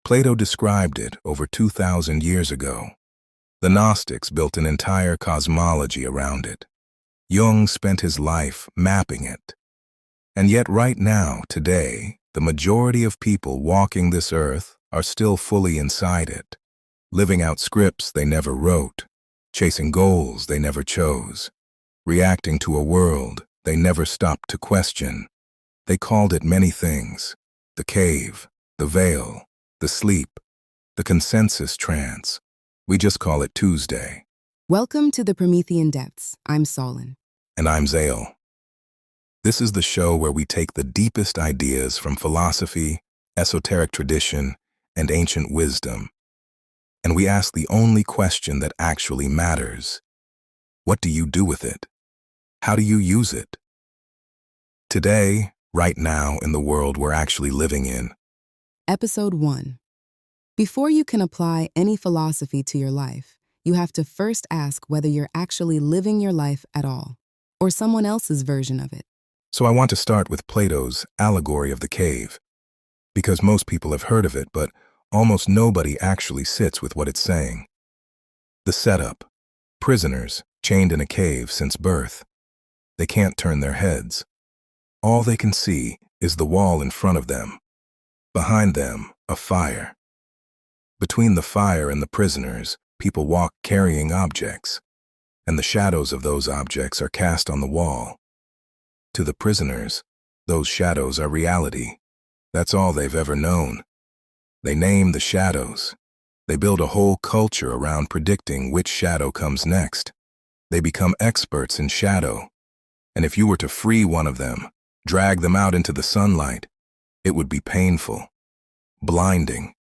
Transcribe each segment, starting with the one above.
Plato described it over 2,000 years ago. The Gnostics built an entire cosmology around it. Jung spent his life mapping it. And yet right now, today, the majority of people walking this earth are still fully inside it, living out scripts they never wrote, chasing goals they never chose, reacting to a world they never stopped to question. They called it many things: the cave, the veil, the sleep, the consensus trance. We just call it Tuesday. Welcome to the Promethean Depths. I'm Solen. And I'm Zael. This is the show where we take the deepest ideas from philosophy, esoteric tradition, and ancient wisdom, and we ask the only question that actually matters. What do you do with it? How do you use it? Today, right now, in the world we're actually living in. Episode 1. Before you can apply any philosophy to your life, you have to first ask whether you're actually living your life at all, or someone else's version of it. So I want to start with Plato's allegory of the cave, because most people have heard of it, but almost nobody actually sits with what it's saying. The setup: prisoners chained in a cave since birth. They can't turn their heads. All they can see is the wall in front of them. Behind them, a fire. Between the fire and the prisoners, people walk carrying objects, and the shadows of those objects are cast on the wall. To the prisoners, those shadows are reality. That's all they've ever known. They name the shadows. They build a whole culture around predicting which shadow comes next. They become experts in shadow. And if you were to free one of them, drag them out into the sunlight, it would be painful, blinding.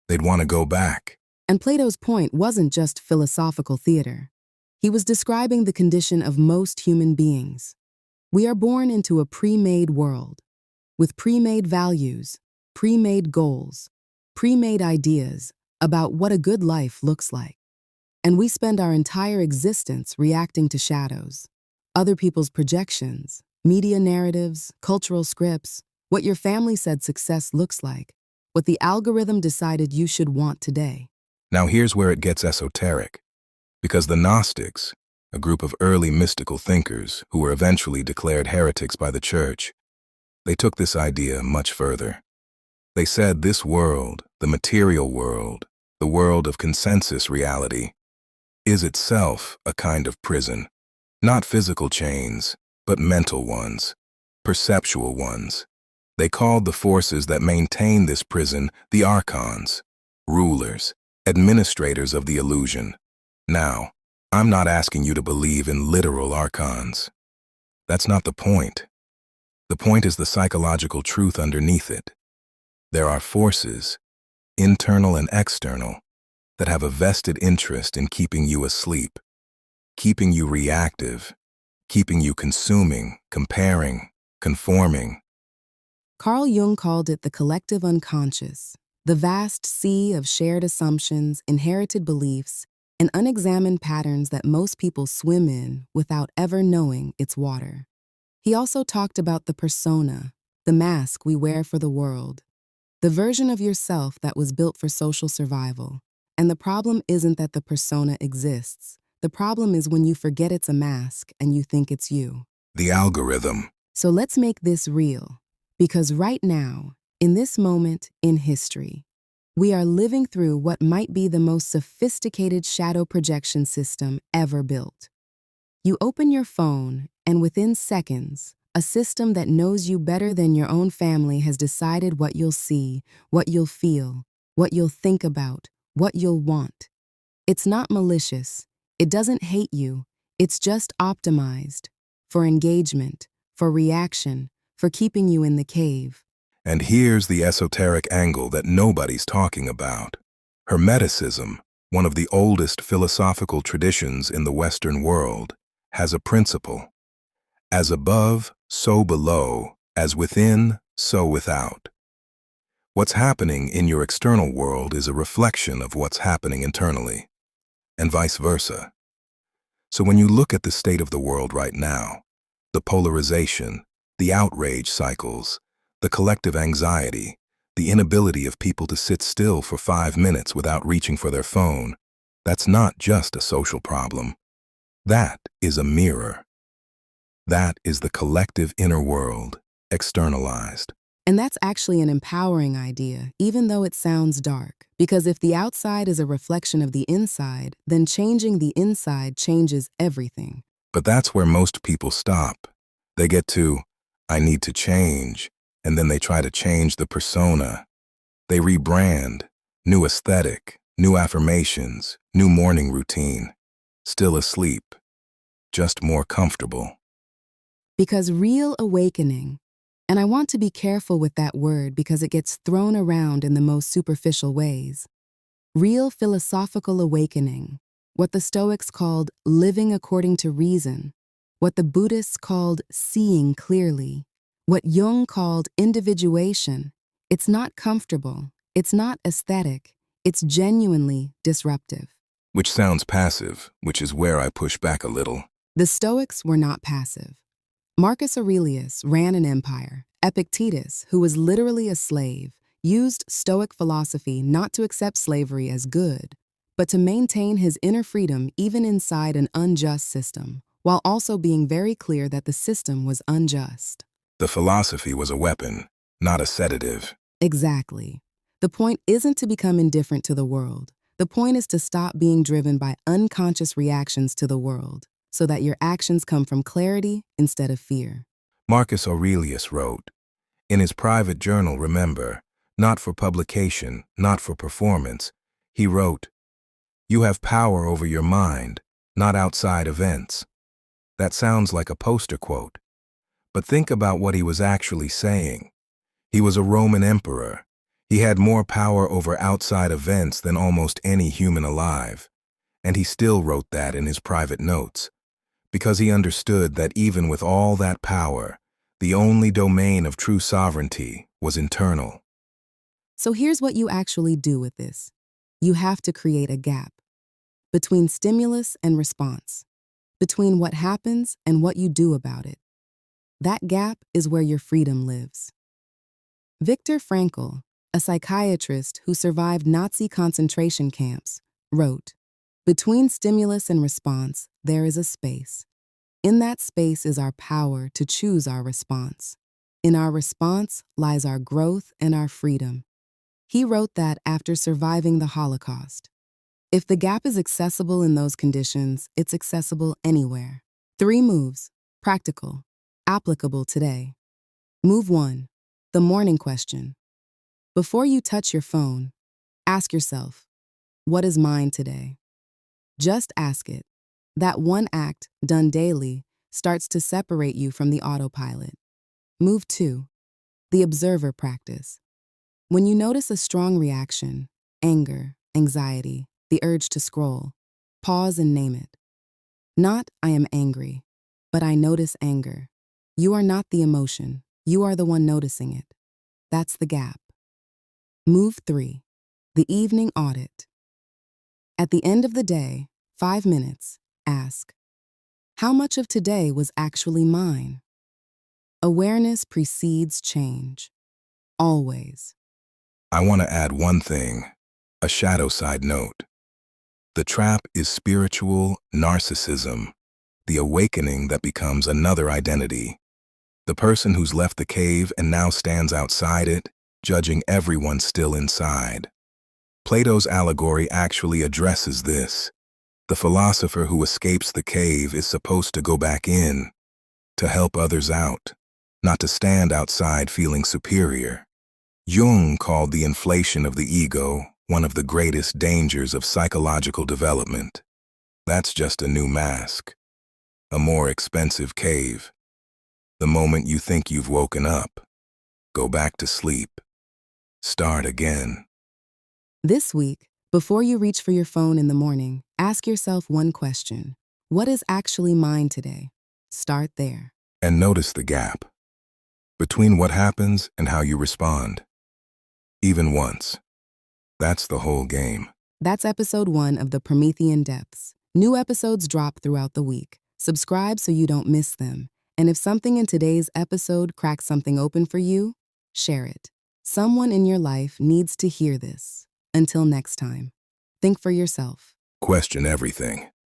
They'd want to go back. And Plato's point wasn't just philosophical theater. He was describing the condition of most human beings. We are born into a pre-made world, with pre-made values, pre-made goals, pre-made ideas about what a good life looks like. And we spend our entire existence reacting to shadows, other people's projections, media narratives, cultural scripts, what your family said success looks like, what the algorithm decided you should want today. Now here's where it gets esoteric, because the Gnostics, a group of early mystical thinkers who were eventually declared heretics by the church, they took this idea much further. They said this world, the material world, the world of consensus reality, is itself a kind of prison. Not physical chains, but mental ones, perceptual ones. They called the forces that maintain this prison the Archons, rulers, administrators of the illusion. Now, I'm not asking you to believe in literal Archons. That's not the point. The point is the psychological truth underneath it. There are forces, internal and external, that have a vested interest in keeping you asleep, keeping you reactive, keeping you consuming, comparing, conforming. Carl Jung called it the collective unconscious, the vast sea of shared assumptions, inherited beliefs, and unexamined patterns that most people swim in without ever knowing it's water. He also talked about the persona, the mask we wear for the world, the version of yourself that was built for social survival. And the problem isn't that the persona exists. The problem is when you forget it's a mask and you think it's you. The algorithm. So let's make this real, because right now, in this moment in history, we are living through what might be the most sophisticated shadow projection system ever built. You open your phone, and within seconds, a system that knows you better than your own family has decided what you'll see, what you'll feel, what you'll think about, what you'll want. It's not malicious. It doesn't hate you. It's just optimized for engagement, for reaction, for keeping you in the cave. And here's the esoteric angle that nobody's talking about. Hermeticism, one of the oldest philosophical traditions in the Western world, has a principle. As above, so below, as within, so without. What's happening in your external world is a reflection of what's happening internally, and vice versa. So when you look at the state of the world right now, the polarization, the outrage cycles, the collective anxiety, The inability of people to sit still for 5 minutes without reaching for their phone, that's not just a social problem. That is a mirror. That is the collective inner world, externalized. And that's actually an empowering idea, even though it sounds dark. Because if the outside is a reflection of the inside, then changing the inside changes everything. But that's where most people stop. They get to, I need to change, and then they try to change the persona. They rebrand, new aesthetic, new affirmations, new morning routine. Still asleep, just more comfortable. Because real awakening, and I want to be careful with that word because it gets thrown around in the most superficial ways. Real philosophical awakening, what the Stoics called living according to reason, what the Buddhists called seeing clearly, what Jung called individuation. It's not comfortable, it's not aesthetic, it's genuinely disruptive. Which sounds passive, which is where I push back a little. The Stoics were not passive. Marcus Aurelius ran an empire. Epictetus, who was literally a slave, used Stoic philosophy not to accept slavery as good, but to maintain his inner freedom even inside an unjust system, while also being very clear that the system was unjust. The philosophy was a weapon, not a sedative. Exactly. The point isn't to become indifferent to the world. The point is to stop being driven by unconscious reactions to the world, so that your actions come from clarity instead of fear. Marcus Aurelius wrote, in his private journal, remember, not for publication, not for performance, he wrote, "You have power over your mind, not outside events." That sounds like a poster quote, but think about what he was actually saying. He was a Roman emperor. He had more power over outside events than almost any human alive, and he still wrote that in his private notes, because he understood that even with all that power, the only domain of true sovereignty was internal. So here's what you actually do with this. You have to create a gap between stimulus and response, between what happens and what you do about it. That gap is where your freedom lives. Viktor Frankl, a psychiatrist who survived Nazi concentration camps, wrote, "Between stimulus and response, there is a space. In that space is our power to choose our response. In our response lies our growth and our freedom." He wrote that after surviving the Holocaust. If the gap is accessible in those conditions, it's accessible anywhere. 3 moves, practical, applicable today. Move 1, the morning question. Before you touch your phone, ask yourself, what is mine today? Just ask it. That one act, done daily, starts to separate you from the autopilot. Move 2, the observer practice. When you notice a strong reaction, anger, anxiety, the urge to scroll, pause and name it. Not, I am angry, but I notice anger. You are not the emotion. You are the one noticing it. That's the gap. Move 3, the evening audit. At the end of the day, 5 minutes, ask, how much of today was actually mine? Awareness precedes change. Always. I want to add one thing, a shadow side note. The trap is spiritual narcissism, the awakening that becomes another identity. The person who's left the cave and now stands outside it, judging everyone still inside. Plato's allegory actually addresses this. The philosopher who escapes the cave is supposed to go back in, to help others out, not to stand outside feeling superior. Jung called the inflation of the ego one of the greatest dangers of psychological development. That's just a new mask, a more expensive cave. The moment you think you've woken up, go back to sleep. Start again. This week, before you reach for your phone in the morning, ask yourself one question. What is actually mine today? Start there. And notice the gap between what happens and how you respond. Even once. That's the whole game. That's episode 1 of the Promethean Depths. New episodes drop throughout the week. Subscribe so you don't miss them. And if something in today's episode cracks something open for you, share it. Someone in your life needs to hear this. Until next time, think for yourself. Question everything.